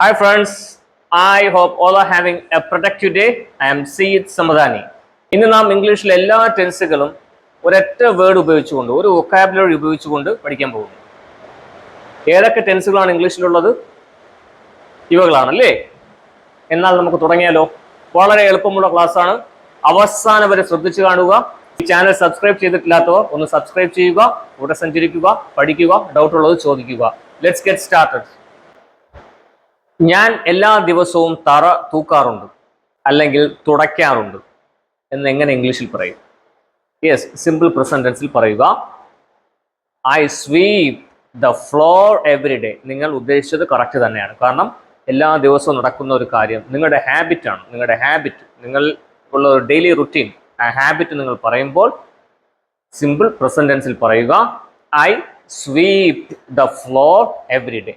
Hi friends, I hope all are having a productive day. I am Seed Samadhani. ഇന്ന് നാം ഇംഗ്ലീഷിലെ എല്ലാ ടെൻസുകളും ഒരൊറ്റ വേർഡ് ഉപയോഗിച്ചുകൊണ്ട് ഒരു വൊക്കാബുലറി ഉപയോഗിച്ചുകൊണ്ട് പഠിക്കാൻ പോകുന്നു. ഏതൊക്കെ ടെൻസുകളാണ് ഇംഗ്ലീഷിലുള്ളത്? ഇവകളാണല്ലേ? എന്നാൽ നമുക്ക് തുടങ്ങിയാലോ? വളരെ എളുപ്പമുള്ള ക്ലാസ് ആണ്. അവസാനം വരെ ശ്രദ്ധിച്ചു കാണുക. ഈ ചാനൽ സബ്സ്ക്രൈബ് ചെയ്തിട്ടില്ലാത്തവർ ഒന്ന് സബ്സ്ക്രൈബ് ചെയ്യുക, കൂടെ സഞ്ചരിക്കുക, പഠിക്കുക, ഡൗട്ട് ഉള്ളത് ചോദിക്കുക. Let's get started. ഞാൻ എല്ലാ ദിവസവും തറ തൂക്കാറുണ്ട് അല്ലെങ്കിൽ തുടയ്ക്കാറുണ്ട് എന്ന് എങ്ങനെ ഇംഗ്ലീഷിൽ പറയും? യെസ്, സിമ്പിൾ പ്രസന്റ് ടെൻസിൽ പറയുക. I sweep the floor every day. നിങ്ങൾ ഉദ്ദേശിച്ചത് കറക്റ്റ് തന്നെയാണ്. കാരണം എല്ലാ ദിവസവും നടക്കുന്ന ഒരു കാര്യം നിങ്ങളുടെ ഹാബിറ്റാണ്. നിങ്ങളുടെ ഹാബിറ്റ്, നിങ്ങൾ ഉള്ള ഒരു ഡെയിലി റുട്ടീൻ, ആ ഹാബിറ്റ് നിങ്ങൾ പറയുമ്പോൾ സിമ്പിൾ പ്രസന്റ് ടെൻസിൽ പറയുക. I sweep the floor every day.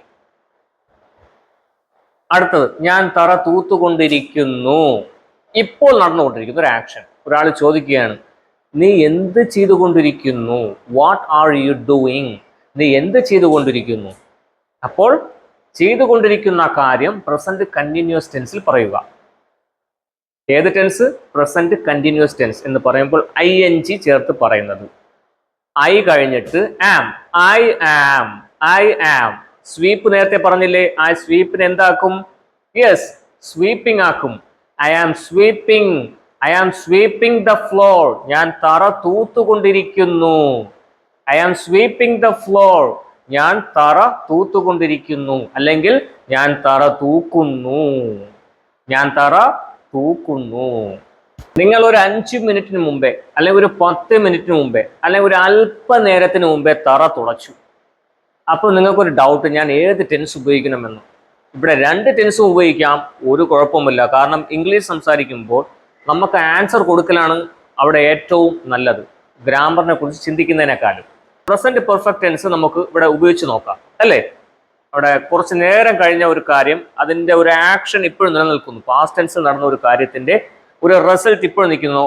അടുത്തത്, ഞാൻ തറ തൂത്തുകൊണ്ടിരിക്കുന്നു. ഇപ്പോൾ നടന്നുകൊണ്ടിരിക്കുന്ന ഒരു ആക്ഷൻ. ഒരാൾ ചോദിക്കുകയാണ്, നീ എന്ത് ചെയ്തുകൊണ്ടിരിക്കുന്നു? What are you doing? നീ എന്ത് ചെയ്തുകൊണ്ടിരിക്കുന്നു? അപ്പോൾ ചെയ്തുകൊണ്ടിരിക്കുന്ന കാര്യം പ്രസന്റ് കണ്ടിന്യൂസ് ടെൻസിൽ പറയുക. ഏത് ടെൻസ്? പ്രസന്റ് കണ്ടിന്യൂസ് ടെൻസ് എന്ന് പറയുമ്പോൾ ING ചേർത്ത് പറയുന്നത്. ഐ കഴിഞ്ഞിട്ട് ആം. I am. സ്വീപ്പ് നേരത്തെ പറഞ്ഞില്ലേ? ആ സ്വീപ്പിന് എന്താക്കും? യെസ്, സ്വീപ്പിംഗ് ആക്കും. I am sweeping the floor. ഞാൻ തറ തൂത്തുകൊണ്ടിരിക്കുന്നു. I am sweeping the floor. ഞാൻ തറ തൂത്തുകൊണ്ടിരിക്കുന്നു. അല്ലെങ്കിൽ ഞാൻ തറ തൂക്കുന്നു. നിങ്ങൾ ഒരു 5 മിനിറ്റിന് മുമ്പേ, അല്ലെങ്കിൽ ഒരു 10 മിനിറ്റിന് മുമ്പേ, അല്ലെങ്കിൽ ഒരു അല്പനേരത്തിന് മുമ്പേ തറ തുടച്ചു. അപ്പോൾ നിങ്ങൾക്കൊരു ഡൗട്ട്, ഞാൻ ഏത് ടെൻസ് ഉപയോഗിക്കണമെന്ന്. ഇവിടെ 2 ടെൻസും ഉപയോഗിക്കാം, ഒരു കുഴപ്പമില്ല. കാരണം ഇംഗ്ലീഷ് സംസാരിക്കുമ്പോൾ നമുക്ക് ആൻസർ കൊടുക്കലാണ് അവിടെ ഏറ്റവും നല്ലത്, ഗ്രാമറിനെ കുറിച്ച് ചിന്തിക്കുന്നതിനേക്കാളും. പ്രസന്റ് പെർഫെക്റ്റ് ടെൻസ് നമുക്ക് ഇവിടെ ഉപയോഗിച്ച് നോക്കാം, അല്ലേ? അവിടെ കുറച്ച് നേരം കഴിഞ്ഞ ഒരു കാര്യം, അതിൻ്റെ ഒരു ആക്ഷൻ ഇപ്പോഴും നിലനിൽക്കുന്നു. പാസ്റ്റ് ടെൻസിൽ നടന്ന ഒരു കാര്യത്തിൻ്റെ ഒരു റിസൾട്ട് ഇപ്പോഴും നിൽക്കുന്നു.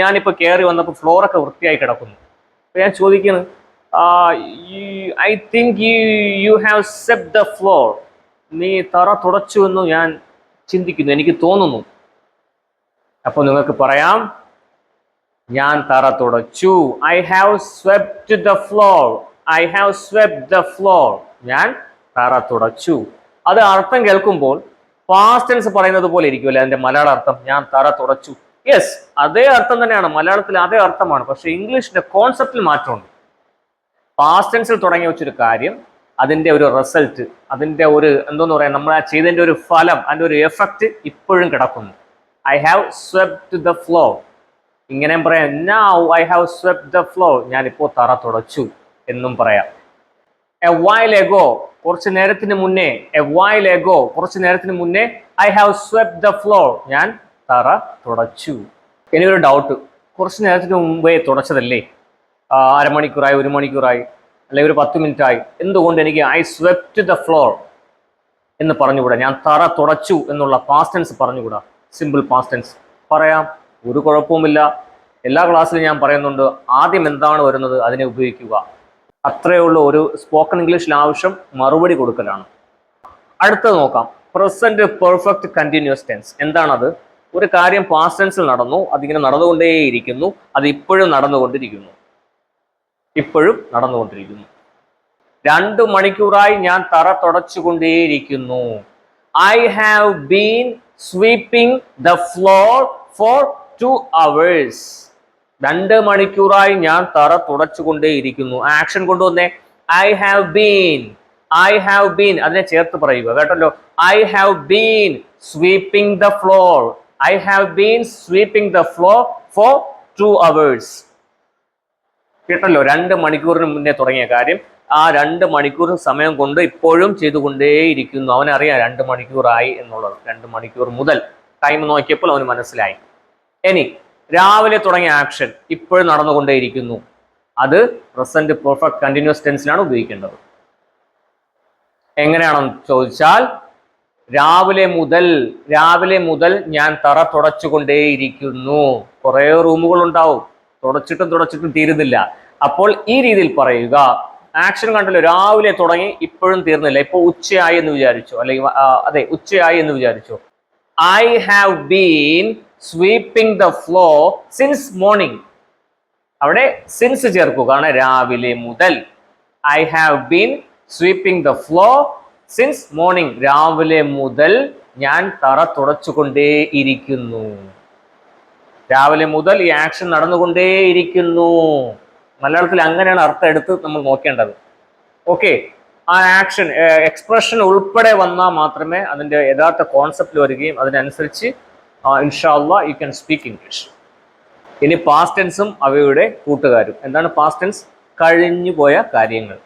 ഞാനിപ്പോൾ കയറി വന്നപ്പോൾ ഫ്ലോറൊക്കെ വൃത്തിയായി കിടക്കുന്നു. അപ്പോൾ ഞാൻ ചോദിക്കുന്നു, I think you have swept the floor. നീ തറ തുടച്ചു എന്ന് ഞാൻ ചിന്തിക്കുന്നു, എനിക്ക് തോന്നുന്നു. അപ്പോൾ നിങ്ങൾക്ക് പറയാം, ഞാൻ തറ തുടച്ചു. I have swept the floor. ഞാൻ തറ തുടച്ചു. അത് അർത്ഥം കേൾക്കുമ്പോൾ പാസ്റ്റ് ടെൻസ് പറയുന്നത് പോലെ ഇരിക്കുമല്ലേ അതിന്റെ മലയാള അർത്ഥം? ഞാൻ തറ തുടച്ചു. യെസ്, അതേ അർത്ഥം തന്നെയാണ്, മലയാളത്തിൽ അതേ അർത്ഥമാണ്. പക്ഷെ ഇംഗ്ലീഷിന്റെ കോൺസെപ്റ്റിൽ മാറ്റമുണ്ട്. പാസ്റ്റ് ടെൻസിൽ തുടങ്ങി വെച്ചൊരു കാര്യം, അതിന്റെ ഒരു റിസൾട്ട്, അതിന്റെ ഒരു എന്തോന്ന് പറയാം, നമ്മൾ ആ ചെയ്തതിന്റെ ഒരു ഫലം, അതിന്റെ ഒരു എഫക്റ്റ് ഇപ്പോഴും കിടക്കുന്നു. I have swept the floor. ഇങ്ങനെയും പറയാം, now I have swept the floor. ഞാനിപ്പോൾ തറ തുടച്ചു എന്നും പറയാം. എ വൈൽ എഗോ, കുറച്ച് നേരത്തിന് മുന്നേ I have swept the floor. ഞാൻ തറ തുടച്ചു. എനിക്കൊരു ഡൗട്ട്, കുറച്ച് നേരത്തിന് മുമ്പേ തുടച്ചതല്ലേ? അരമണിക്കൂറായി, 1 മണിക്കൂറായി, അല്ലെങ്കിൽ ഒരു 10 മിനിറ്റായി, എന്തുകൊണ്ട് എനിക്ക് ഐ സ്വെപ്റ്റ് ദ ഫ്ലോർ എന്ന് പറഞ്ഞുകൂടാ? ഞാൻ തറ തുടച്ചു എന്നുള്ള പാസ്റ്റ് ടെൻസ് പറഞ്ഞുകൂടാ? സിമ്പിൾ പാസ്റ്റ് ടെൻസ് പറയാം, ഒരു കുഴപ്പവുമില്ല. എല്ലാ ക്ലാസ്സിലും ഞാൻ പറയുന്നുണ്ട്, ആദ്യം എന്താണ് വരുന്നത് അതിനെ ഉപയോഗിക്കുക. അത്രയേ ഉള്ളൂ. ഒരു സ്പോക്കൺ ഇംഗ്ലീഷിൽ ആവശ്യം മറുപടി കൊടുക്കലാണ്. അടുത്തത് നോക്കാം, പ്രസന്റ് പെർഫെക്റ്റ് കണ്ടിന്യൂസ് ടെൻസ്. എന്താണത്? ഒരു കാര്യം പാസ്റ്റ് ടെൻസിൽ നടന്നു, അതിങ്ങനെ നടന്നുകൊണ്ടേയിരിക്കുന്നു, അത് ഇപ്പോഴും നടന്നുകൊണ്ടിരിക്കുന്നു. 2 മണിക്കൂറായി ഞാൻ തറ തുടച്ചുകൊണ്ടേയിരിക്കുന്നു. I have been sweeping the floor for 2 hours. 2 മണിക്കൂറായി ഞാൻ തറ തുടച്ചുകൊണ്ടേയിരിക്കുന്നു. ആക്ഷൻ കൊണ്ടുവന്നേ. I have been. അതിനെ ചേർത്ത് പറയുക, കേട്ടല്ലോ. I have been sweeping the floor. For 2 hours. കേട്ടല്ലോ, 2 മണിക്കൂറിന് മുന്നേ തുടങ്ങിയ കാര്യം ആ 2 മണിക്കൂർ സമയം കൊണ്ട് ഇപ്പോഴും ചെയ്തുകൊണ്ടേയിരിക്കുന്നു. അവനറിയാം 2 മണിക്കൂറായി എന്നുള്ളത്. 2 മണിക്കൂർ മുതൽ ടൈം നോക്കിയപ്പോൾ അവന് മനസ്സിലായി. ഇനി രാവിലെ തുടങ്ങിയ ആക്ഷൻ ഇപ്പോഴും നടന്നുകൊണ്ടേയിരിക്കുന്നു. അത് പ്രസന്റ് പെർഫെക്റ്റ് കണ്ടിന്യൂസ് ടെൻസിലാണ് ഉപയോഗിക്കേണ്ടത്. എങ്ങനെയാണെന്ന് ചോദിച്ചാൽ, രാവിലെ മുതൽ ഞാൻ തറ തുടച്ചുകൊണ്ടേയിരിക്കുന്നു. കുറേ റൂമുകൾ ഉണ്ടാവും, തുടച്ചിട്ടും തീരുന്നില്ല. അപ്പോൾ ഈ രീതിയിൽ പറയുക, ആക്ഷൻ കണ്ടല്ലോ, രാവിലെ തുടങ്ങി ഇപ്പോഴും തീർന്നില്ല. ഇപ്പോൾ ഉച്ചയായി എന്ന് വിചാരിച്ചു, അല്ലെങ്കിൽ അതെ ഉച്ചയായി എന്ന് വിചാരിച്ചു. I have been sweeping the floor since morning. അവിടെ സിൻസ് ചേർക്കുക, കാരണം രാവിലെ മുതൽ. I have been sweeping the floor since morning. രാവിലെ മുതൽ ഞാൻ തറ തുടച്ചുകൊണ്ടേയിരിക്കുന്നു. രാവിലെ മുതൽ ഈ ആക്ഷൻ നടന്നുകൊണ്ടേയിരിക്കുന്നു. മലയാളത്തിൽ അങ്ങനെയാണ് അർത്ഥം എടുത്ത് നമ്മൾ നോക്കേണ്ടത്. ഓക്കെ, ആ ആക്ഷൻ എക്സ്പ്രഷൻ ഉൾപ്പെടെ വന്നാൽ മാത്രമേ അതിൻ്റെ യഥാർത്ഥ കോൺസെപ്റ്റ് വരികയും അതിനനുസരിച്ച് ഇൻഷാ അല്ലാഹ് യു ക്യാൻ സ്പീക്ക് ഇംഗ്ലീഷ്. ഇനി പാസ്റ്റ് ടെൻസും അവയുടെ കൂട്ടുകാരും. എന്താണ് പാസ്റ്റ് ടെൻസ്? കഴിഞ്ഞു പോയ കാര്യങ്ങൾ.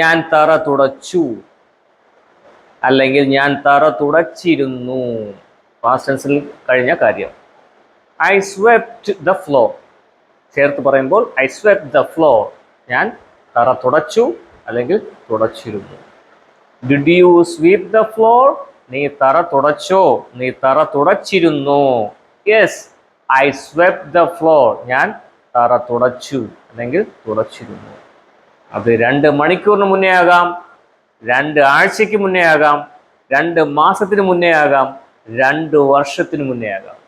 ഞാൻ തറ തുടച്ചു, അല്ലെങ്കിൽ ഞാൻ തറ തുടച്ചിരുന്നു. പാസ്റ്റ് ടെൻസിൽ കഴിഞ്ഞ കാര്യം. I swept the floor. ചേർത്ത് പറയുമ്പോൾ ഐ സ്വെപ്റ്റ് ദ ഫ്ലോർ, ഞാൻ തറ തുടച്ചു അല്ലെങ്കിൽ തുടച്ചിരുന്നു. Did you sweep the floor? നീ തറ തുടച്ചോ? നീ തറ തുടച്ചിരുന്നു. Yes, I swept the floor, ഞാൻ തറ തുടച്ചു അല്ലെങ്കിൽ തുടച്ചിരുന്നു. അത് 2 മണിക്കൂറിന് മുന്നേ ആകാം, 2 ആഴ്ചയ്ക്ക് മുന്നേ ആകാം, 2 മാസത്തിന് മുന്നേ ആകാം, 2 വർഷത്തിന് മുന്നേ ആകാം,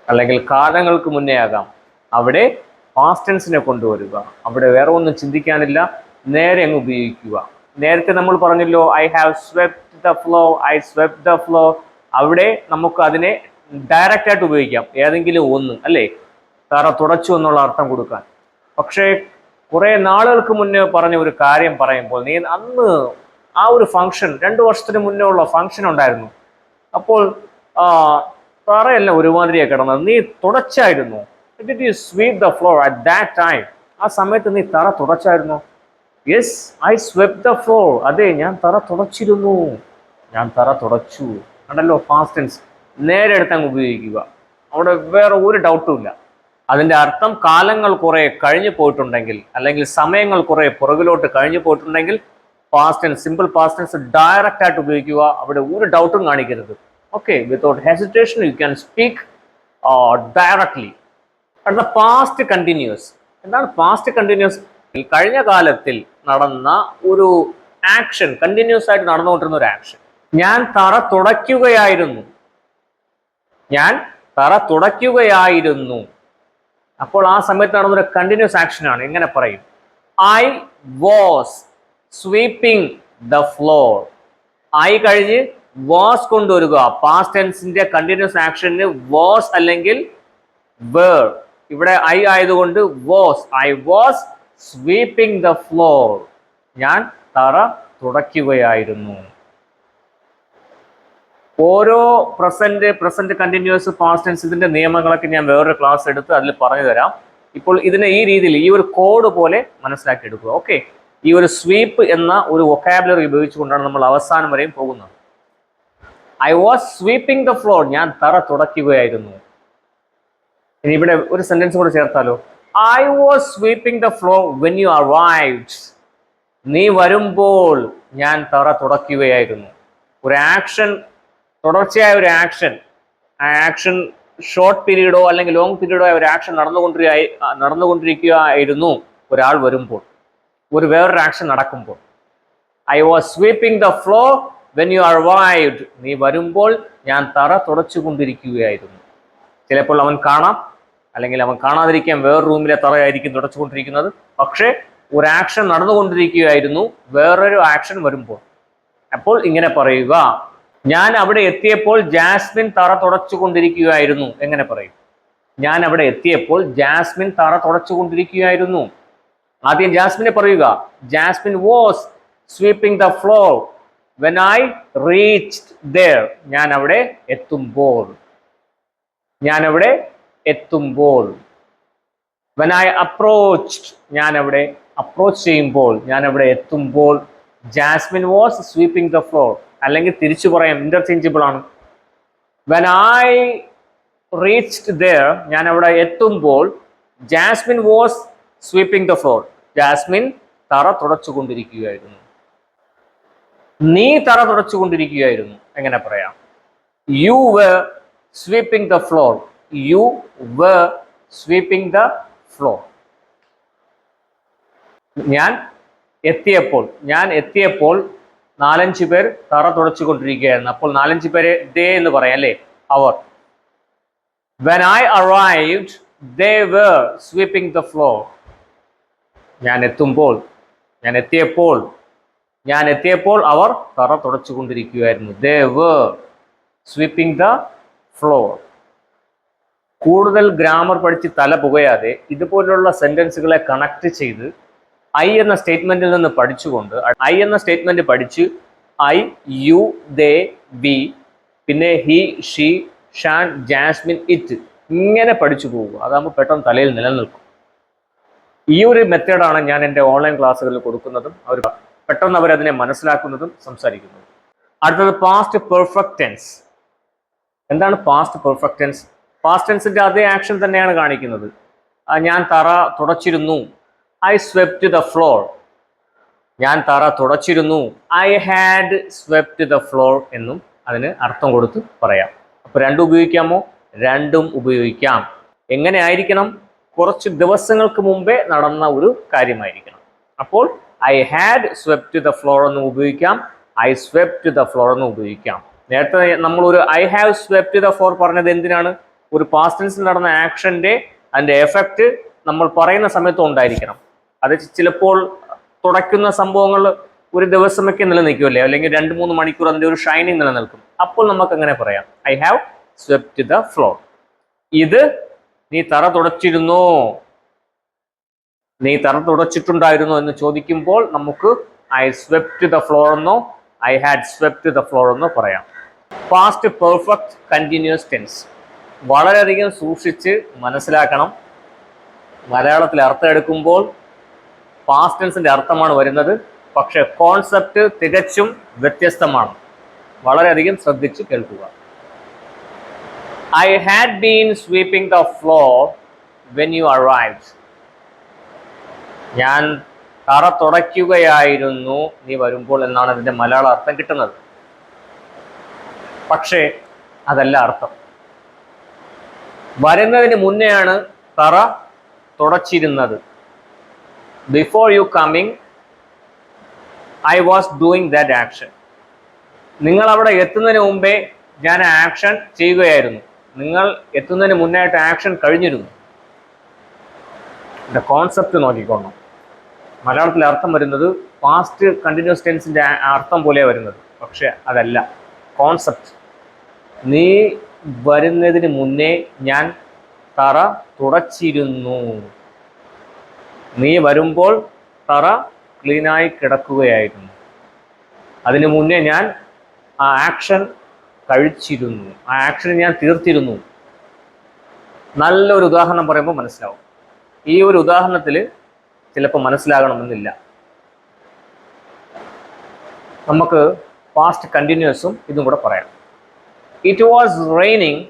അല്ലെങ്കിൽ കാലങ്ങൾക്ക് മുന്നേ ആകാം. അവിടെ പാസ്റ്റ് ടെൻസിനെ കൊണ്ടുവരിക. അവിടെ വേറെ ഒന്നും ചിന്തിക്കാനില്ല, നേരെ അങ്ങ് ഉപയോഗിക്കുക. നേരത്തെ നമ്മൾ പറഞ്ഞല്ലോ I have swept the floor, I swept the floor. അവിടെ നമുക്ക് അതിനെ ഡയറക്റ്റ് ആയിട്ട് ഉപയോഗിക്കാം, ഏതെങ്കിലും ഒന്ന്, അല്ലേ, തറ തുടച്ചു എന്നുള്ള അർത്ഥം കൊടുക്കാൻ. പക്ഷേ കുറെ നാളുകൾക്ക് മുന്നേ പറഞ്ഞ ഒരു കാര്യം പറയുമ്പോൾ, നീ അന്ന് ആ ഒരു ഫംഗ്ഷൻ 2 വർഷത്തിന് മുന്നേ ഉള്ള ഫംഗ്ഷൻ ഉണ്ടായിരുന്നു, അപ്പോൾ തറയെല്ലാം ഒരുമാതിരിയാണ് കിടന്നത്, നീ തുടച്ചായിരുന്നു. Did you sweep the floor at that time? ആ സമയത്ത് നീ തറ തുടച്ചായിരുന്നു. Yes, I swept the floor. അതെ, ഞാൻ തറ തുടച്ചിരുന്നു, ഞാൻ തറ തുടച്ചു. കണ്ടല്ലോ, പാസ്റ്റ് ടെൻസ് നേരെ എടുത്ത് അങ്ങ് ഉപയോഗിക്കുക. അവിടെ വേറെ ഒരു ഡൗട്ടും ഇല്ല. അതിൻ്റെ അർത്ഥം കാലങ്ങൾ കുറെ കഴിഞ്ഞു പോയിട്ടുണ്ടെങ്കിൽ, അല്ലെങ്കിൽ സമയങ്ങൾ കുറെ പുറകിലോട്ട് കഴിഞ്ഞു പോയിട്ടുണ്ടെങ്കിൽ past tense, simple past tense direct ആയിട്ട് ഉപയോഗിക്കുക. അവിടെ ഒരു ഡൗട്ടും കാണിക്കരുത്. Okay, without hesitation you can speak directly. അടുത്ത പാസ്റ്റ് കണ്ടിന്യൂസ്. എന്താണ് പാസ്റ്റ് കണ്ടിന്യൂസ്? കഴിഞ്ഞ കാലത്തിൽ നടന്ന ഒരു ആക്ഷൻ, കണ്ടിന്യൂസ് ആയിട്ട് നടന്നുകൊണ്ടിരുന്ന ഒരു ആക്ഷൻ. ഞാൻ തറ തുടയ്ക്കുകയായിരുന്നു, ഞാൻ തറ തുടയ്ക്കുകയായിരുന്നു. അപ്പോൾ ആ സമയത്ത് നടന്നൊരു കണ്ടിന്യൂസ് ആക്ഷൻ ആണ്. എങ്ങനെ പറയും? I was sweeping the floor. I കഴിഞ്ഞ് വാസ് കൊണ്ടുവരിക. പാസ്റ്റ് ടെൻസിന്റെ കണ്ടിന്യൂസ് ആക്ഷന് വാസ് അല്ലെങ്കിൽ വേർ. ഇവിടെ ഐ ആയതുകൊണ്ട് was. I was sweeping the floor. ഞാൻ തറ തുടയ്ക്കുകയായിരുന്നു. ഓരോ പ്രസന്റ് കണ്ടിന്യൂസ്, പാസ്റ്റ് ടെൻസ്, ഇതിന്റെ നിയമങ്ങളൊക്കെ ഞാൻ വേറൊരു ക്ലാസ് എടുത്ത് അതിൽ പറഞ്ഞു തരാം. ഇപ്പോൾ ഇതിനെ ഈ രീതിയിൽ, ഈ ഒരു കോഡ് പോലെ മനസ്സിലാക്കി എടുക്കുക. ഓക്കെ, ഈ ഒരു സ്വീപ്പ് എന്ന ഒരു വൊക്കാബുലറി ഉപയോഗിച്ചുകൊണ്ടാണ് നമ്മൾ അവസാനം വരെയും പോകുന്നത്. I was sweeping the floor, ഞാൻ തറ തുടയ്ക്കുകയായിരുന്നു. ഇനി ഇവിടെ ഒരു സെന്റൻസ് കൂടെ ചേർത്താലോ? I was sweeping the floor when you arrived. നീ വരുമ്പോൾ ഞാൻ തറ തുടയ്ക്കുകയായിരുന്നു. ഒരു ആക്ഷൻ, തുടർച്ചയായ ഒരു ആക്ഷൻ, ആ ആക്ഷൻ ഷോർട്ട് പീരീഡോ അല്ലെങ്കിൽ ലോങ് പീരീഡോ ആയ ഒരു ആക്ഷൻ നടന്നുകൊണ്ടിരിക്കുകയായിരുന്നു ഒരാൾ വരുമ്പോൾ, ഒരു വേറൊരു ആക്ഷൻ നടക്കുമ്പോൾ. I was sweeping the floor when you arrived. നീ വരുമ്പോൾ ഞാൻ തറ തുടച്ചുകൊണ്ടിരിക്കുകയായിരുന്നു. ചിലപ്പോൾ അവൻ കാണാം, അല്ലെങ്കിൽ അവൻ കാണാതിരിക്കാൻ വേറെ റൂമിലെ തറയായിരിക്കും തുടച്ചുകൊണ്ടിരിക്കുന്നത്. പക്ഷേ ഒരു ആക്ഷൻ നടന്നുകൊണ്ടിരിക്കുകയായിരുന്നു വേറൊരു ആക്ഷൻ വരുമ്പോൾ. അപ്പോൾ ഇങ്ങനെ പറയുക, ഞാൻ അവിടെ എത്തിയപ്പോൾ ജാസ്മിൻ തറ തുടച്ചുകൊണ്ടിരിക്കുകയായിരുന്നു. എങ്ങനെ പറയും? ഞാൻ അവിടെ എത്തിയപ്പോൾ ജാസ്മിൻ തറ തുടച്ചുകൊണ്ടിരിക്കുകയായിരുന്നു. ആദ്യം ജാസ്മിനെ പറയുക. Jasmine was sweeping the floor when I reached there. ഞാൻ അവിടെ എത്തുമ്പോൾ, ഞാൻ അവിടെ എത്തുമ്പോൾ. വെൻ ഐ അപ്രോച്ച്ഡ്, ഞാൻ അവിടെ അപ്രോച്ച് ചെയ്യുമ്പോൾ, ഞാൻ അവിടെ എത്തുമ്പോൾ. Jasmine was sweeping the floor. അല്ലെങ്കിൽ തിരിച്ചു പറയാം, ഇന്റർചേഞ്ചബിൾ ആണ്. വെൻ ഐ റീച്ച്ഡ് ദേർ, ഞാൻ അവിടെ എത്തുമ്പോൾ. Jasmine was sweeping the floor. Jasmine തറ തുടച്ചുകൊണ്ടിരിക്കുകയായിരുന്നു. നീ തറ തുടച്ചുകൊണ്ടിരിക്കുകയായിരുന്നു. എങ്ങനെ പറയാം? You were sweeping the floor. You were sweeping the floor. ഞാൻ എത്തിയപ്പോൾ 4-5 പേർ തറ തുടച്ചുകൊണ്ടിരിക്കുകയായിരുന്നു. അപ്പോൾ 4-5 പേരെ ദേ എന്ന് പറയാം അല്ലേ, അവർ. When I arrived, they were sweeping the floor. ഞാൻ എത്തിയപ്പോൾ അവർ തറ തുടച്ചുകൊണ്ടിരിക്കുകയായിരുന്നു. They were sweeping the floor. കൂടുതൽ ഗ്രാമർ പഠിച്ച് തല പുകയാതെ ഇതുപോലുള്ള സെന്റൻസുകളെ കണക്ട് ചെയ്ത് ഐ എന്ന സ്റ്റേറ്റ്മെന്റിൽ നിന്ന് പഠിച്ചുകൊണ്ട് ഐ എന്ന സ്റ്റേറ്റ്മെന്റ് പഠിച്ച് ഐ, യു, ദേ, വി, പിന്നെ he, she, Shan, Jasmine, it ഇങ്ങനെ പഠിച്ചു പോവുക. അതാകുമ്പോൾ പെട്ടെന്ന് തലയിൽ നിലനിൽക്കും. ഈ ഒരു മെത്തേഡാണ് ഞാൻ എൻ്റെ ഓൺലൈൻ ക്ലാസ്സുകളിൽ കൊടുക്കുന്നതും പെട്ടെന്ന് അവരതിനെ മനസ്സിലാക്കുന്നതും സംസാരിക്കുന്നതും. അടുത്തത് പാസ്റ്റ് പെർഫെക്റ്റ് ടെൻസ്. എന്താണ് പാസ്റ്റ് പെർഫെക്റ്റ് ടെൻസ്? പാസ്റ്റ് ടെൻസിന്റെ അതേ ആക്ഷൻ തന്നെയാണ് കാണിക്കുന്നത്. ഞാൻ തറ തുടച്ചിരുന്നു, ഐ സ്വെപ്റ്റ് ദ ഫ്ലോർ. ഞാൻ തറ തുടച്ചിരുന്നു, I had swept the floor എന്നും അതിന് അർത്ഥം കൊടുത്ത് പറയാം. അപ്പോൾ രണ്ടും ഉപയോഗിക്കാമോ? രണ്ടും ഉപയോഗിക്കാം. എങ്ങനെ ആയിരിക്കണം? കുറച്ച് ദിവസങ്ങൾക്ക് മുമ്പേ നടന്ന ഒരു കാര്യമായിരിക്കണം. അപ്പോൾ I had swept the floor എന്നും ഉപയോഗിക്കാം, ഐ സ്വെപ്റ്റ് ദ ഫ്ലോർ എന്നും ഉപയോഗിക്കാം. നേരത്തെ നമ്മൾ ഒരു I have swept the floor പറഞ്ഞത് എന്തിനാണ്? ഒരു പാസ്റ്റ് ടെൻസിൽ നടന്ന ആക്ഷന്റെ അതിന്റെ എഫക്റ്റ് നമ്മൾ പറയുന്ന സമയത്ത് ഉണ്ടായിരിക്കണം. അത് ചിലപ്പോൾ തുടയ്ക്കുന്ന സംഭവങ്ങൾ ഒരു ദിവസമൊക്കെ നിലനിൽക്കുമല്ലേ, അല്ലെങ്കിൽ 2-3 മണിക്കൂർ അതിന്റെ ഒരു ഷൈനിങ് നിലനിൽക്കും. അപ്പോൾ നമുക്ക് അങ്ങനെ പറയാം, I have swept the floor. ഇത് നീ തറ തുടച്ചിരുന്നോ, നീ തറ തുടച്ചിട്ടുണ്ടായിരുന്നോ എന്ന് ചോദിക്കുമ്പോൾ നമുക്ക് ഐ സ്വെപ്റ്റ് ദ ഫ്ലോർ എന്നോ I had swept the floor എന്നോ പറയാം. പാസ്റ്റ് പെർഫെക്റ്റ് കണ്ടിന്യൂസ് ടെൻസ് വളരെയധികം സൂക്ഷിച്ച് മനസ്സിലാക്കണം. മലയാളത്തിൽ അർത്ഥം എടുക്കുമ്പോൾ പാസ്റ്റ് ടെൻസിന്റെ അർത്ഥമാണ് വരുന്നത്, പക്ഷെ കോൺസെപ്റ്റ് തികച്ചും വ്യത്യസ്തമാണ്. വളരെയധികം ശ്രദ്ധിച്ച് കേൾക്കുക. I had been sweeping the floor when you arrived. ഞാൻ തറ തുടയ്ക്കുകയായിരുന്നു നീ വരുമ്പോൾ എന്നാണ് അതിന്റെ മലയാള അർത്ഥം കിട്ടുന്നത്. പക്ഷേ അതല്ല അർത്ഥം. വരുന്നതിന് മുന്നെയാണ് തറ തുടച്ചിരുന്നത്. Before you coming, I was doing that action. നിങ്ങൾ അവിടെ എത്തുന്നതിന് മുമ്പേ ഞാൻ ആക്ഷൻ ചെയ്യുകയായിരുന്നു. നിങ്ങൾ എത്തുന്നതിന് മുന്നായിട്ട് ആക്ഷൻ കഴിഞ്ഞിരുന്നു. ഇതിന്റെ കോൺസെപ്റ്റ് നോക്കിക്കൊള്ളണം. മലയാളത്തിലെ അർത്ഥം വരുന്നത് പാസ്റ്റ് കണ്ടിന്യൂസ് ടെൻസിന്റെ അർത്ഥം പോലെയാണ് വരുന്നത്, പക്ഷെ അതല്ല കോൺസെപ്റ്റ്. നീ വരുന്നതിന് മുന്നേ ഞാൻ തറ തുടച്ചിരുന്നു. നീ വരുമ്പോൾ തറ ക്ലീനായി കിടക്കുകയായിരുന്നു. അതിനു മുന്നേ ഞാൻ ആ ആക്ഷൻ കഴിച്ചിരുന്നു, ആ ആക്ഷനെ ഞാൻ തീർത്തിരുന്നു. നല്ലൊരു ഉദാഹരണം പറയുമ്പോൾ മനസ്സിലാവും. ഈ ഒരു ഉദാഹരണത്തിൽ ചിലപ്പോൾ മനസ്സിലാകണമെന്നില്ല. നമുക്ക് പാസ്റ്റ് കണ്ടിന്യൂസും ഇതും കൂടെ പറയാം. It was raining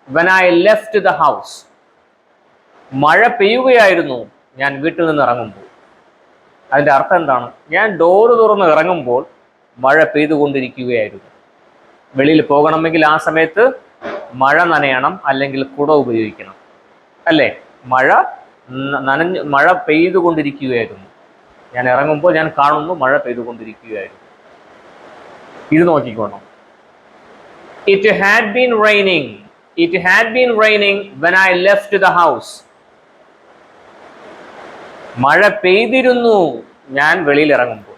when I left the house. മഴ പെയ്യുകയായിരുന്നു ഞാൻ വീട്ടിൽ നിന്ന് ഇറങ്ങുമ്പോൾ. അതിൻ്റെ അർത്ഥം എന്താണ്? ഞാൻ ഡോറ് തുറന്ന് ഇറങ്ങുമ്പോൾ മഴ പെയ്തുകൊണ്ടിരിക്കുകയായിരുന്നു. വെളിയിൽ പോകണമെങ്കിൽ ആ സമയത്ത് മഴ നനയണം, അല്ലെങ്കിൽ കുട ഉപയോഗിക്കണം, അല്ലേ? മഴ പെയ്തുകൊണ്ടിരിക്കുകയായിരുന്നു. ഞാൻ ഇറങ്ങുമ്പോൾ ഞാൻ കാണുന്നു മഴ പെയ്തുകൊണ്ടിരിക്കുകയായിരുന്നു. ഇത് നോക്കിക്കോണം. It had been raining. It had been raining when I left the house. മഴ പെയ്തിരുന്നു ഞാൻ വെളിയിൽ ഇറങ്ങുമ്പോൾ.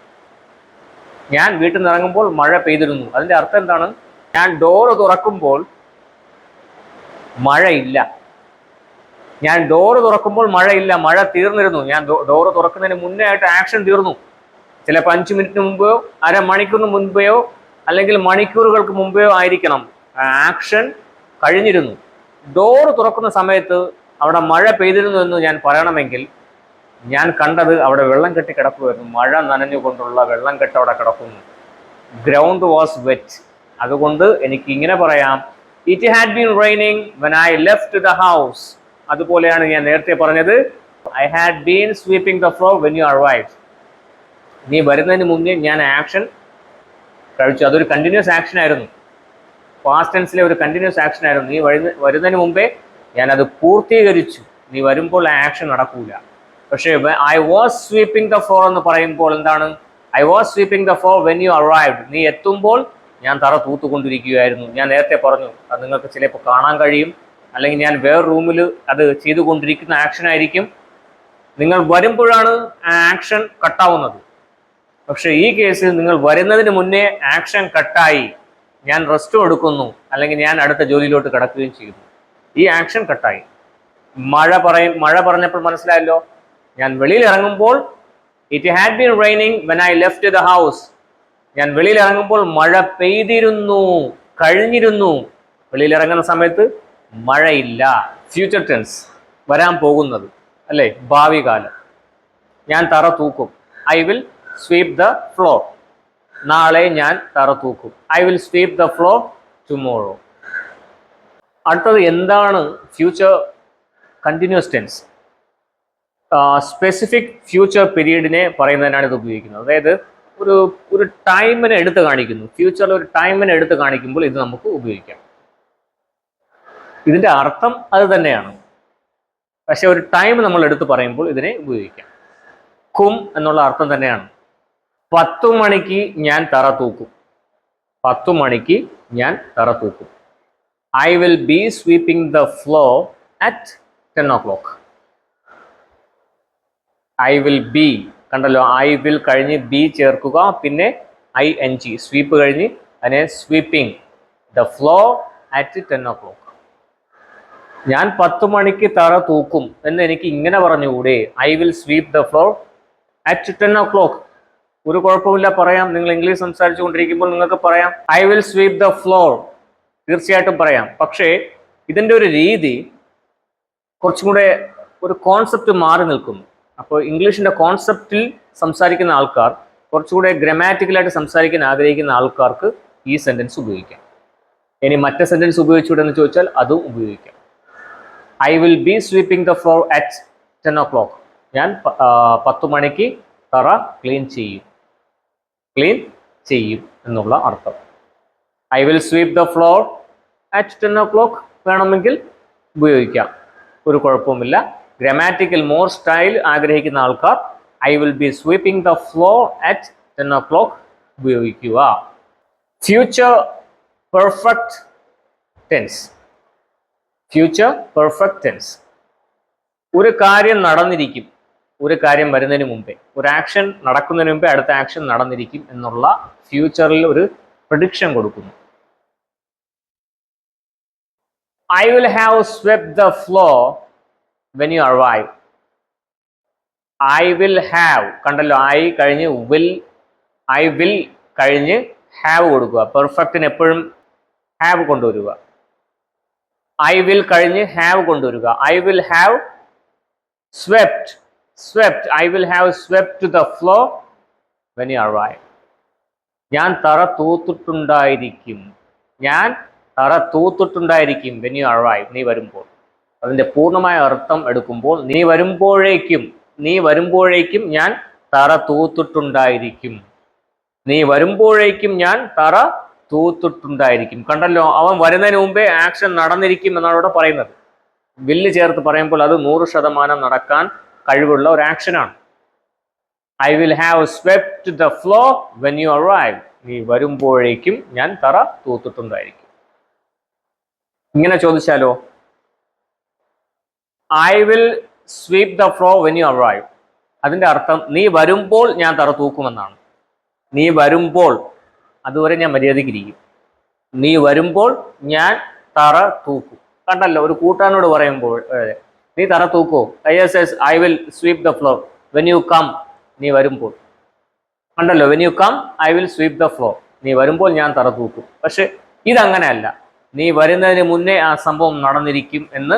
ഞാൻ വീട്ടിൽ നിന്ന് ഇറങ്ങുമ്പോൾ മഴ പെയ്തിരുന്നു. അതിന്റെ അർത്ഥം എന്താണ്? ഞാൻ ഡോറ് തുറക്കുമ്പോൾ മഴയില്ല. ഞാൻ ഡോറ് തുറക്കുമ്പോൾ മഴയില്ല, മഴ തീർന്നിരുന്നു. ഞാൻ ഡോറ് തുറക്കുന്നതിന് മുന്നേ ആയിട്ട് ആക്ഷൻ തീർന്നു. ചിലപ്പോൾ 5 മിനിറ്റിന് മുമ്പെയോ അരമണിക്കൂറിന് മുൻപെയോ അല്ലെങ്കിൽ മണിക്കൂറുകൾക്ക് മുമ്പെയോ ആയിരിക്കണം ആക്ഷൻ കഴിഞ്ഞിരുന്നു. ഡോറ് തുറക്കുന്ന സമയത്ത് അവിടെ മഴ പെയ്തിരുന്നു എന്ന് ഞാൻ പറയണമെങ്കിൽ ഞാൻ കണ്ടത് അവിടെ വെള്ളം കെട്ടി കിടക്കുമായിരുന്നു. മഴ നനഞ്ഞുകൊണ്ടുള്ള വെള്ളം കെട്ട് അവിടെ കിടക്കുന്നു. Ground was wet. അതുകൊണ്ട് എനിക്ക് ഇങ്ങനെ പറയാം, it had been raining when I left the house. അതുപോലെയാണ് ഞാൻ നേരത്തെ പറഞ്ഞത്, I had been sweeping the floor when you arrived. നീ വരുന്നതിന് മുന്നേ ഞാൻ ആക്ഷൻ കഴിച്ചു. അതൊരു കണ്ടിന്യൂസ് ആക്ഷൻ ആയിരുന്നു. പാസ്റ്റ് ടെൻസിലെ ഒരു കണ്ടിന്യൂസ് ആക്ഷൻ ആയിരുന്നു. നീ വരുന്നതിന് മുമ്പേ ഞാൻ അത് പൂർത്തീകരിച്ചു. നീ വരുമ്പോൾ ആ ആക്ഷൻ നടക്കൂല. പക്ഷേ I was sweeping the floor എന്ന് പറയുമ്പോൾ എന്താണ്? I was sweeping the floor when you arrived. നീ എത്തുമ്പോൾ ഞാൻ തറ തൂത്തുകൊണ്ടിരിക്കുകയായിരുന്നു. ഞാൻ നേരത്തെ പറഞ്ഞു, അത് നിങ്ങൾക്ക് ചിലപ്പോൾ കാണാൻ കഴിയും, അല്ലെങ്കിൽ ഞാൻ വേറെ റൂമിൽ അത് ചെയ്തുകൊണ്ടിരിക്കുന്ന ആക്ഷൻ ആയിരിക്കും. നിങ്ങൾ വരുമ്പോഴാണ് ആ ആക്ഷൻ കട്ടാവുന്നത്. പക്ഷെ ഈ കേസിൽ നിങ്ങൾ വരുന്നതിന് മുന്നേ ആക്ഷൻ കട്ടായി, ഞാൻ റെസ്റ്റ് എടുക്കുന്നു, അല്ലെങ്കിൽ ഞാൻ അടുത്ത ജോലിയിലോട്ട് കിടക്കുകയും ചെയ്യുന്നു. ഈ ആക്ഷൻ കട്ടായി. മഴ പറഞ്ഞപ്പോൾ മനസ്സിലായല്ലോ. ഞാൻ വെളിയിൽ ഇറങ്ങുമ്പോൾ it had been raining when I left the house. ഞാൻ വെളിയിൽ ഇറങ്ങുമ്പോൾ മഴ പെയ്തിരുന്നു, കഴിഞ്ഞിരുന്നു. വെളിയിൽ ഇറങ്ങുന്ന സമയത്ത് മഴയില്ല. ഫ്യൂച്ചർ ടെൻസ്, വരാൻ പോകുന്നത് അല്ലേ, ഭാവി കാലം. ഞാൻ തറ തൂക്കും. I will sweep the floor. നാളെ ഞാൻ തറ തൂക്കും. I will sweep the floor tomorrow. അടുത്തത് എന്താണ് future continuous tense? Specific future പീരീഡിനെ പറയുന്നതിനാണ് ഇത് ഉപയോഗിക്കുന്നത്. അതായത് ഒരു ടൈമിനെ എടുത്ത് കാണിക്കുന്നു. ഫ്യൂച്ചറിൽ ഒരു ടൈമിനെ എടുത്ത് കാണിക്കുമ്പോൾ ഇത് നമുക്ക് ഉപയോഗിക്കാം. ഇതിൻ്റെ അർത്ഥം അത് തന്നെയാണ്, പക്ഷെ ഒരു ടൈം നമ്മൾ എടുത്ത് പറയുമ്പോൾ ഇതിനെ ഉപയോഗിക്കാം. കും എന്നുള്ള അർത്ഥം തന്നെയാണ്. 10 മണിക്ക് ഞാൻ തറ തൂക്കും. 10 മണിക്ക് ഞാൻ തറ തൂക്കും. I will be sweeping the floor at 10 o'clock. I will be, കണ്ടല്ലോ, ഐ വിൽ കഴിഞ്ഞ് ബി ചേർക്കുക, പിന്നെ ING, സ്വീപ്പ് കഴിഞ്ഞ് അതിനെ sweeping the floor at 10 o'clock. ഞാൻ 10 മണിക്ക് തറ തൂക്കും എന്ന് എനിക്ക് ഇങ്ങനെ പറഞ്ഞുകൂടെ? I will sweep the floor at 10 o'clock. ഒരു കുഴപ്പമില്ല, പറയാം. നിങ്ങൾ ഇംഗ്ലീഷ് സംസാരിച്ചു കൊണ്ടിരിക്കുമ്പോൾ നിങ്ങൾക്ക് പറയാം I will sweep the floor. തീർച്ചയായിട്ടും പറയാം. പക്ഷേ ഇതിൻ്റെ ഒരു രീതി കുറച്ചും കൂടെ, ഒരു കോൺസെപ്റ്റ് മാറി നിൽക്കുന്നു. അപ്പോൾ ഇംഗ്ലീഷിൻ്റെ കോൺസെപ്റ്റിൽ സംസാരിക്കുന്ന ആൾക്കാർ, കുറച്ചുകൂടെ ഗ്രാമാറ്റിക്കലായിട്ട് സംസാരിക്കാൻ ആഗ്രഹിക്കുന്ന ആൾക്കാർക്ക് ഈ സെൻറ്റൻസ് ഉപയോഗിക്കാം. ഇനി മറ്റേ സെൻറ്റൻസ് ഉപയോഗിച്ചുകൂടെ എന്ന് ചോദിച്ചാൽ അതും ഉപയോഗിക്കാം. I will be sweeping the floor at 10 o'clock. ഞാൻ 10 മണിക്ക് തറ ക്ലീൻ ചെയ്യും എന്നുള്ള അർത്ഥം. I will sweep the floor at 10 o'clock വേണമെങ്കിൽ ഉപയോഗിക്കാം, ഒരു കുഴപ്പവുമില്ല. ഗ്രാമാറ്റിക്കൽ മോർ സ്റ്റൈൽ ആഗ്രഹിക്കുന്ന ആൾക്കാർ I will be sweeping the floor at 10 o'clock ഉപയോഗിക്കുക. Future perfect tense. Future perfect tense. ഒരു കാര്യം നടന്നിരിക്കും, ഒരു കാര്യം വരുന്നതിന് മുമ്പേ, ഒരു ആക്ഷൻ നടക്കുന്നതിന് മുമ്പേ അടുത്ത ആക്ഷൻ നടന്നിരിക്കും എന്നുള്ള ഫ്യൂച്ചറിൽ ഒരു പ്രഡിക്ഷൻ കൊടുക്കുന്നു. I will have swept the floor when you arrive. I will have, കണ്ടല്ലോ, ഐ കഴിഞ്ഞ് വിൽ, ഐ വിൽ കഴിഞ്ഞ് ഹാവ് കൊടുക്കുക. പെർഫെക്റ്റിന് എപ്പോഴും ഹാവ് കൊണ്ടുവരിക. ഐ വിൽ കഴിഞ്ഞ് ഹാവ് കൊണ്ടുവരിക. I will have swept. I will have swept the floor when you arrive. ഞാൻ തറ തൂത്തിട്ടുണ്ടായിരിക്കും. when you arrive, നീ വരുമ്പോൾ. അതിൻ്റെ പൂർണ്ണമായ അർത്ഥം എടുക്കുമ്പോൾ നീ വരുമ്പോഴേക്കും ഞാൻ തറ തൂത്തിട്ടുണ്ടായിരിക്കും. ഞാൻ തറ തൂത്തിട്ടുണ്ടായിരിക്കും. കണ്ടല്ലോ, അവൻ വരുന്നതിന് മുമ്പേ ആക്ഷൻ നടന്നിരിക്കും എന്നാണ് ഇവിടെ പറയുന്നത്. വില്ല് ചേർത്ത് പറയുമ്പോൾ അത് 100% നടക്കാൻ കഴിവുള്ള ഒരു ആക്ഷനാണ്. I will have swept the floor when you arrive. നീ വരുമ്പോഴേക്കും ഞാൻ തറ തൂത്തിട്ടുണ്ടായിരിക്കും. ഇങ്ങനെ ചോദിച്ചാലോ, I will sweep the floor when you arrive. അതിൻ്റെ അർത്ഥം നീ വരുമ്പോൾ ഞാൻ തറ തൂക്കുമെന്നാണ്. നീ വരുമ്പോൾ, അതുവരെ ഞാൻ മര്യാദയ്ക്കിരിക്കും. നീ വരുമ്പോൾ ഞാൻ തറ തൂക്കും. കണ്ടല്ലോ, ഒരു കൂട്ടാനോട് പറയുമ്പോൾ നീ തറ തൂക്കോ? Yes I will sweep the floor when you come. നീ വരുമ്പോൾ. കണ്ടല്ലോ, when you come I will sweep the floor. നീ വരുമ്പോൾ ഞാൻ തറ തൂക്കും. പക്ഷെ ഇതങ്ങനെയല്ല. നീ വരുന്നതിന് മുന്നേ ആ സംഭവം നടന്നിരിക്കും എന്ന്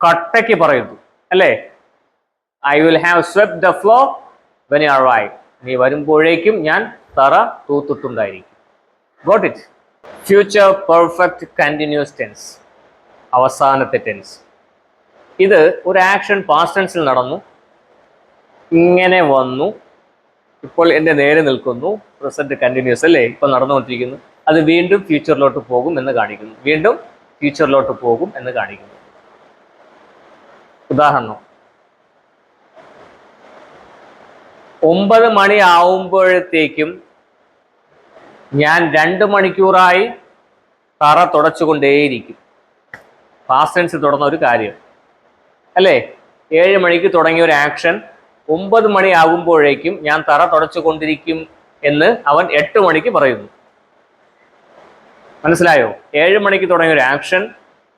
കട്ടയ്ക്ക് പറയുന്നു, അല്ലേ? I will have swept the floor when you arrive. നീ വരുമ്പോഴേക്കും ഞാൻ തറ തൂത്തിട്ടുണ്ടായിരിക്കും. Got it? Future perfect continuous tense, അവസാനത്തെ ടെൻസ്. ഇത് ഒരു ആക്ഷൻ പാസ്റ്റ് ടെൻസിൽ നടന്നു, ഇങ്ങനെ വന്നു, ഇപ്പോൾ എൻ്റെ നേരെ നിൽക്കുന്നു, പ്രസന്റ് കണ്ടിന്യൂസ് അല്ലേ, ഇപ്പം നടന്നുകൊണ്ടിരിക്കുന്നു. അത് വീണ്ടും ഫ്യൂച്ചറിലോട്ട് പോകും എന്ന് കാണിക്കുന്നു. ഉദാഹരണം, 9 മണി ആവുമ്പോഴത്തേക്കും ഞാൻ 2 മണിക്കൂറായി തറ തുടച്ചുകൊണ്ടേയിരിക്കും. പാസ്റ്റ് ടെൻസ് തുടർന്ന ഒരു കാര്യം അല്ലേ? 7 മണിക്ക് തുടങ്ങിയ ഒരു ആക്ഷൻ 9 മണി ആകുമ്പോഴേക്കും ഞാൻ തറ തുടച്ചുകൊണ്ടിരിക്കും എന്ന് അവൻ 8 മണിക്ക് പറയുന്നു. മനസ്സിലായോ? 7 മണിക്ക് തുടങ്ങിയ ഒരു ആക്ഷൻ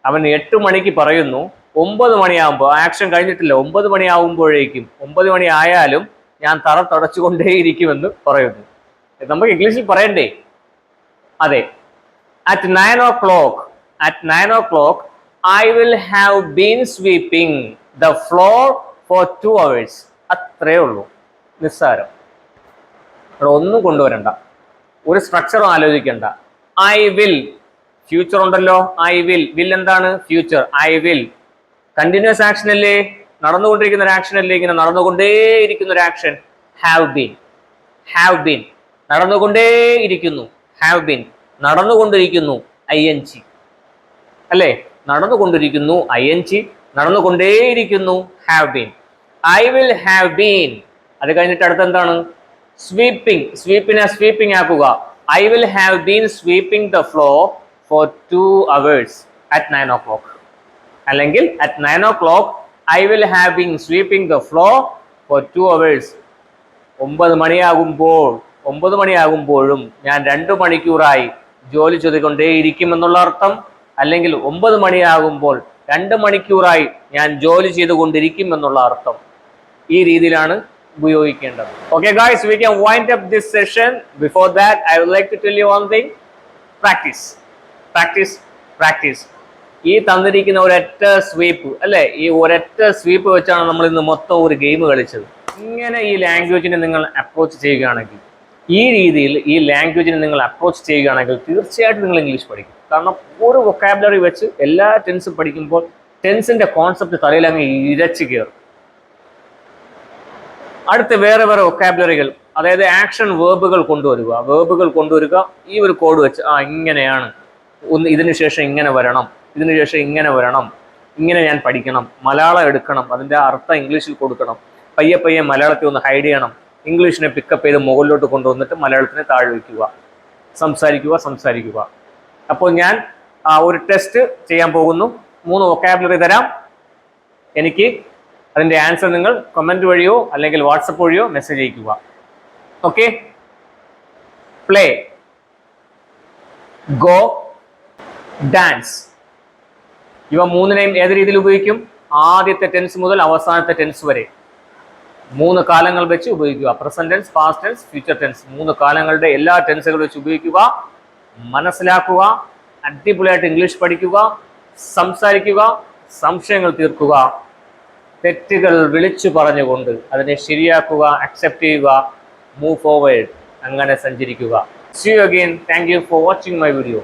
അവൻ 8 മണിക്ക് പറയുന്നു. 9 മണിയാകുമ്പോൾ ആക്ഷൻ കഴിഞ്ഞിട്ടില്ല. 9 മണിയാകുമ്പോഴേക്കും 9 മണി ആയാലും ഞാൻ തറ തുടച്ചുകൊണ്ടേയിരിക്കുമെന്ന് പറയുന്നു. നമുക്ക് ഇംഗ്ലീഷിൽ പറയണ്ടേ? അതെ. At 9 o'clock, I will have been sweeping the floor for 2 hours. അത്രേ ഉള്ളൂ. നിസ്സാരം. ഇവിടെ ഒന്നും കൊണ്ടുവരണ്ട, ഒരു സ്ട്രക്ചറും ആലോചിക്കണ്ട. ഐ വിൽ, ഫ്യൂച്ചർ ഉണ്ടല്ലോ. ഐ വിൽ എന്താണ്? Future. I will continuous action അല്ലേ? നടന്നുകൊണ്ടിരിക്കുന്ന ഒരു ആക്ഷൻ അല്ലേ? ഇങ്ങനെ നടന്നുകൊണ്ടേയിരിക്കുന്ന ഒരു ആക്ഷൻ. ഹാവ് ബീൻ നടന്നുകൊണ്ടേയിരിക്കുന്നു. ഹാവ് ബീൻ നടന്നുകൊണ്ടിരിക്കുന്നു. ING അല്ലേ? നടന്നുകൊണ്ടിരിക്കുന്നു. ING നടന്നുകൊണ്ടേയിരിക്കുന്നു. Have been. I will have been. അത് കഴിഞ്ഞിട്ട് അടുത്ത എന്താണ്? സ്വീപ്പിംഗ്. സ്വീപ്പിംഗ് ആക്കുക. I will have been sweeping the floor for 2 hours at 9 o'clock. അല്ലെങ്കിൽ at 9 o'clock I will have been sweeping the floor for 2 hours. 9 മണിയാകുമ്പോഴും ഞാൻ 2 മണിക്കൂറായി ജോലി ചെയ്തുകൊണ്ടേയിരിക്കും എന്നുള്ള അർത്ഥം. അല്ലെങ്കിൽ 9 മണിയാകുമ്പോൾ 2 മണിക്കൂറായി ഞാൻ ജോലി ചെയ്തുകൊണ്ടിരിക്കും എന്നുള്ള അർത്ഥം. ഈ രീതിയിലാണ് ഉപയോഗിക്കേണ്ടത്. Okay guys, we can wind up this session. Before that, I would like to tell you one thing. Practice. ഈ തന്നിരിക്കുന്ന ഒരൊറ്റ സ്വീപ്പ് അല്ലേ? ഈ ഒരൊറ്റ സ്വീപ്പ് വെച്ചാണ് നമ്മൾ ഇന്ന് മൊത്തം ഒരു ഗെയിം കളിച്ചത്. ഇങ്ങനെ ഈ ലാംഗ്വേജിനെ നിങ്ങൾ അപ്രോച്ച് ചെയ്യുകയാണെങ്കിൽ, ഈ രീതിയിൽ ഈ ലാംഗ്വേജിനെ നിങ്ങൾ അപ്രോച്ച് ചെയ്യുകയാണെങ്കിൽ തീർച്ചയായിട്ടും നിങ്ങൾ ഇംഗ്ലീഷ് പഠിക്കും. കാരണം ഒരു വൊക്കാബുലറി വെച്ച് എല്ലാ ടെൻസും പഠിക്കുമ്പോൾ ടെൻസിന്റെ കോൺസെപ്റ്റ് തലയിൽ അങ്ങ് ഇരച്ചു കയറും. അടുത്ത് വേറെ വൊക്കാബുലറികൾ, അതായത് ആക്ഷൻ വേർബുകൾ കൊണ്ടുവരിക. ഈ ഒരു കോഡ് വെച്ച് ഇങ്ങനെയാണ്, ഇതിനു ശേഷം ഇങ്ങനെ വരണം, ഇങ്ങനെ ഞാൻ പഠിക്കണം, മലയാളം എടുക്കണം, അതിൻ്റെ അർത്ഥം ഇംഗ്ലീഷിൽ കൊടുക്കണം, പയ്യെ മലയാളത്തെ ഒന്ന് ഹൈഡ് ചെയ്യണം, ഇംഗ്ലീഷിനെ പിക്കപ്പ് ചെയ്ത് മുകളിലോട്ട് കൊണ്ടുവന്നിട്ട് മലയാളത്തിനെ താഴെ വയ്ക്കുക, സംസാരിക്കുക. അപ്പോൾ ഞാൻ ഒരു ടെസ്റ്റ് ചെയ്യാൻ പോകുന്നു. 3 വൊക്കാബുലറി തരാം. എനിക്ക് അതിൻ്റെ ആൻസർ നിങ്ങൾ കമൻറ്റ് വഴിയോ അല്ലെങ്കിൽ വാട്സപ്പ് വഴിയോ മെസ്സേജ് അയക്കുക. ഓക്കെ? Play, go, dance. ഇവ 3നെയും ഏത് രീതിയിൽ ഉപയോഗിക്കും? ആദ്യത്തെ ടെൻസ് മുതൽ അവസാനത്തെ ടെൻസ് വരെ 3 കാലങ്ങൾ വെച്ച് ഉപയോഗിക്കുക. Present tense, past tense, future tense. 3 കാലങ്ങളുടെ എല്ലാ ടെൻസുകൾ വെച്ച് ഉപയോഗിക്കുക. മനസ്സിലാക്കുക, അടിപൊളിയായിട്ട് ഇംഗ്ലീഷ് പഠിക്കുക, സംസാരിക്കുക, സംശയങ്ങൾ തീർക്കുക, തെറ്റുകൾ വിളിച്ചു പറഞ്ഞുകൊണ്ട് അതിനെ ശരിയാക്കുക, അക്സെപ്റ്റ് ചെയ്യുക, മൂവ് ഫോർവേഡ്, അങ്ങനെ സഞ്ചരിക്കുക. See you again. Thank you for watching my video.